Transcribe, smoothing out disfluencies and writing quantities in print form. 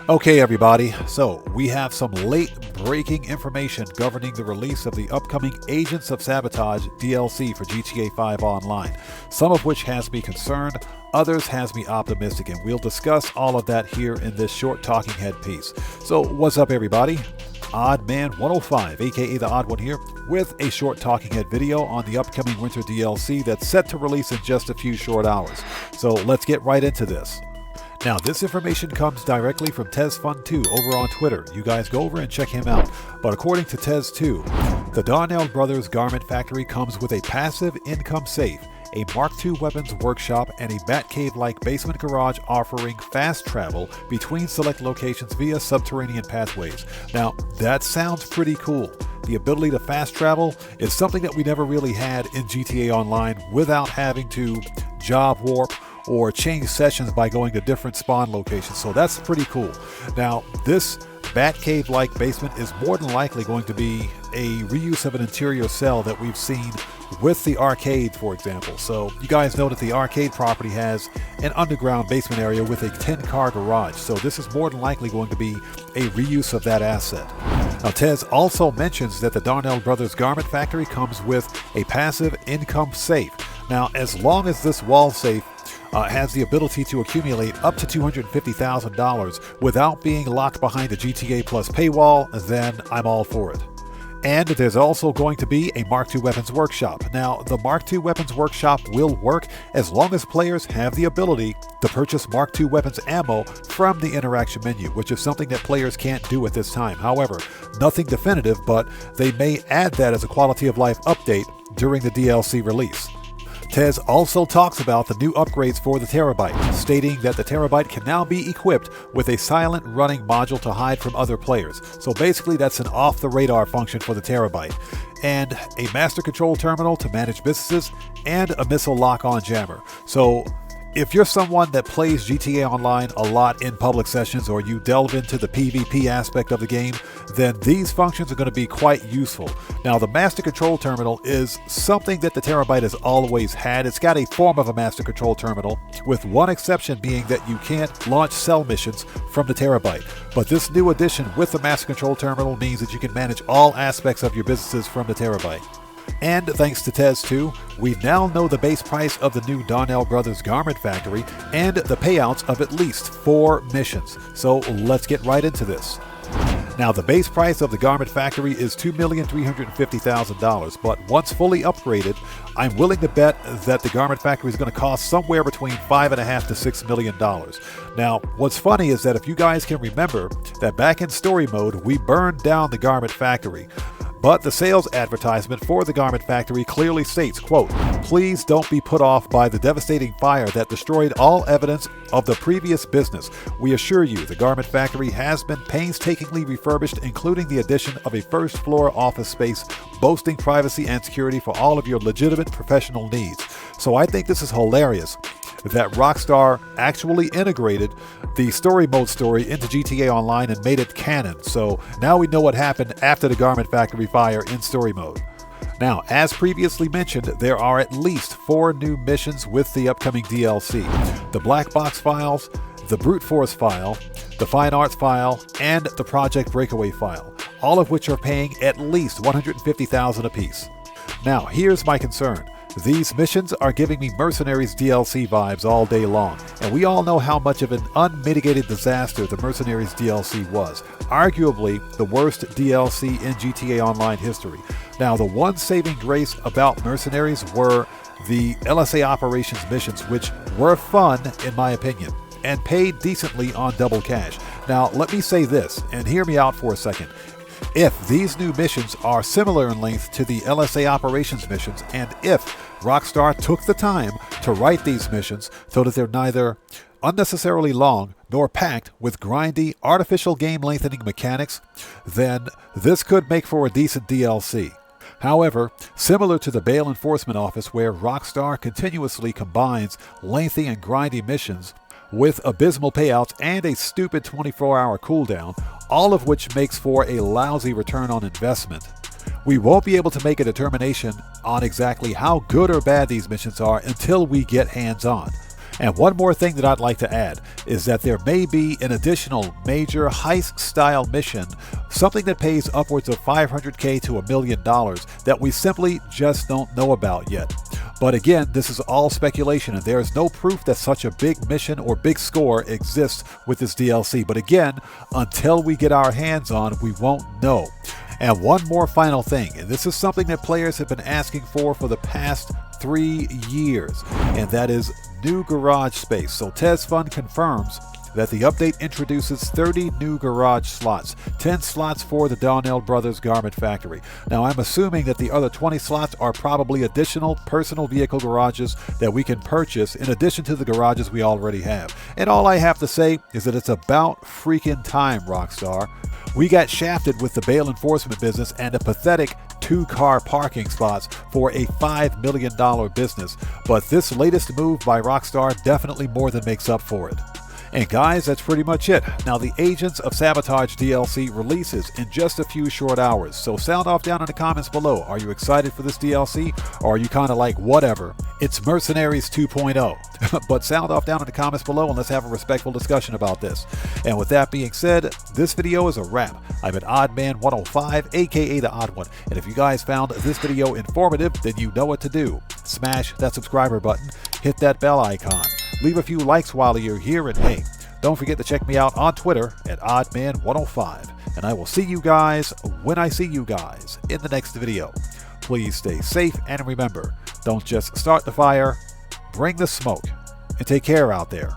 Okay, everybody, so we have some late breaking information governing the release of the upcoming Agents of Sabotage DLC for GTA 5 Online, some of which has me concerned, others has me optimistic, and we'll discuss all of that here in this short talking head piece. So what's up, everybody? OddMan105, aka the Odd One here, with a short talking head video on the upcoming winter DLC that's set to release in just a few short hours. So let's get right into this. Now, this information comes directly from TezFun2 over on Twitter. You guys go over and check him out. But according to Tez2, the Darnell Brothers Garment Factory comes with a passive income safe, a Mark II weapons workshop, and a Batcave-like basement garage offering fast travel between select locations via subterranean pathways. Now, that sounds pretty cool. The ability to fast travel is something that we never really had in GTA Online without having to job warp or change sessions by going to different spawn locations, so that's pretty cool. Now, this Batcave-like basement is more than likely going to be a reuse of an interior cell that we've seen with the arcade, for example. So you guys know that the arcade property has an underground basement area with a 10-car garage, so this is more than likely going to be a reuse of that asset. Now, Tez also mentions that the Darnell Brothers Garment Factory comes with a passive income safe. Now, as long as this wall safe has the ability to accumulate up to $250,000 without being locked behind a GTA Plus paywall, then I'm all for it. And there's also going to be a Mark II Weapons Workshop. Now, the Mark II Weapons Workshop will work as long as players have the ability to purchase Mark II weapons ammo from the interaction menu, which is something that players can't do at this time. However, nothing definitive, but they may add that as a quality of life update during the DLC release. Tez also talks about the new upgrades for the Terrorbyte, stating that the Terrorbyte can now be equipped with a silent running module to hide from other players. So basically that's an off-the-radar function for the Terrorbyte, and a master control terminal to manage businesses, and a missile lock-on jammer. So if you're someone that plays GTA Online a lot in public sessions, or you delve into the PvP aspect of the game, then these functions are going to be quite useful. Now, the Master Control Terminal is something that the Terrorbyte has always had. It's got a form of a Master Control Terminal, with one exception being that you can't launch cell missions from the Terrorbyte. But this new addition with the Master Control Terminal means that you can manage all aspects of your businesses from the Terrorbyte. And thanks to Tez2, we now know the base price of the new Darnell Brothers Garment Factory and the payouts of at least 4 missions. So let's get right into this. Now, the base price of the Garment Factory is $2,350,000, but once fully upgraded, I'm willing to bet that the Garment Factory is going to cost somewhere between $5.5 to $6 million. Now, what's funny is that if you guys can remember that back in story mode, we burned down the Garment Factory. But the sales advertisement for the Garment Factory clearly states, quote, "Please don't be put off by the devastating fire that destroyed all evidence of the previous business. We assure you the Garment Factory has been painstakingly refurbished, including the addition of a first-floor office space boasting privacy and security for all of your legitimate professional needs." So I think this is hilarious that Rockstar actually integrated the story mode story into GTA Online and made it canon. So now we know what happened after the Garment Factory fire in story mode. Now, as previously mentioned, there are at least 4 new missions with the upcoming DLC. The Black Box files, the Brute Force file, the Fine Arts file, and the Project Breakaway file, all of which are paying at least $150,000 apiece. Now, here's my concern. These missions are giving me Mercenaries DLC vibes all day long, and we all know how much of an unmitigated disaster the Mercenaries DLC was. Arguably the worst DLC in GTA Online history. Now, the one saving grace about Mercenaries were the LSA operations missions, which were fun in my opinion, and paid decently on double cash. Now, let me say this, and hear me out for a second. If these new missions are similar in length to the LSA operations missions, and if Rockstar took the time to write these missions so that they're neither unnecessarily long nor packed with grindy, artificial game lengthening mechanics, then this could make for a decent DLC. However, similar to the Bail Enforcement Office, where Rockstar continuously combines lengthy and grindy missions with abysmal payouts and a stupid 24-hour cooldown, all of which makes for a lousy return on investment. We won't be able to make a determination on exactly how good or bad these missions are until we get hands-on. And one more thing that I'd like to add is that there may be an additional major heist-style mission, something that pays upwards of $500K to $1 million that we simply just don't know about yet. But again, this is all speculation and there is no proof that such a big mission or big score exists with this DLC. But again, until we get our hands on, we won't know. And one more final thing, and this is something that players have been asking for the past 3 years, and that is new garage space. So TezFun confirms that the update introduces 30 new garage slots, 10 slots for the Donnell Brothers Garment Factory. Now I'm assuming that the other 20 slots are probably additional personal vehicle garages that we can purchase in addition to the garages we already have. And all I have to say is that it's about freaking time, Rockstar. We got shafted with the bail enforcement business and a pathetic 2-car parking spots for a $5 million business, but this latest move by Rockstar definitely more than makes up for it. And guys, that's pretty much it. Now the Agents of Sabotage DLC releases in just a few short hours, so sound off down in the comments below. Are you excited for this DLC, or are you kind of like, whatever? It's Mercenaries 2.0. But sound off down in the comments below and let's have a respectful discussion about this. And with that being said, this video is a wrap. I'm at OddMan105, aka The Odd One, and if you guys found this video informative, then you know what to do. Smash that subscriber button, hit that bell icon, leave a few likes while you're here, and hey, don't forget to check me out on Twitter at OddMan105. And I will see you guys when I see you guys in the next video. Please stay safe and remember, don't just start the fire, bring the smoke, and take care out there.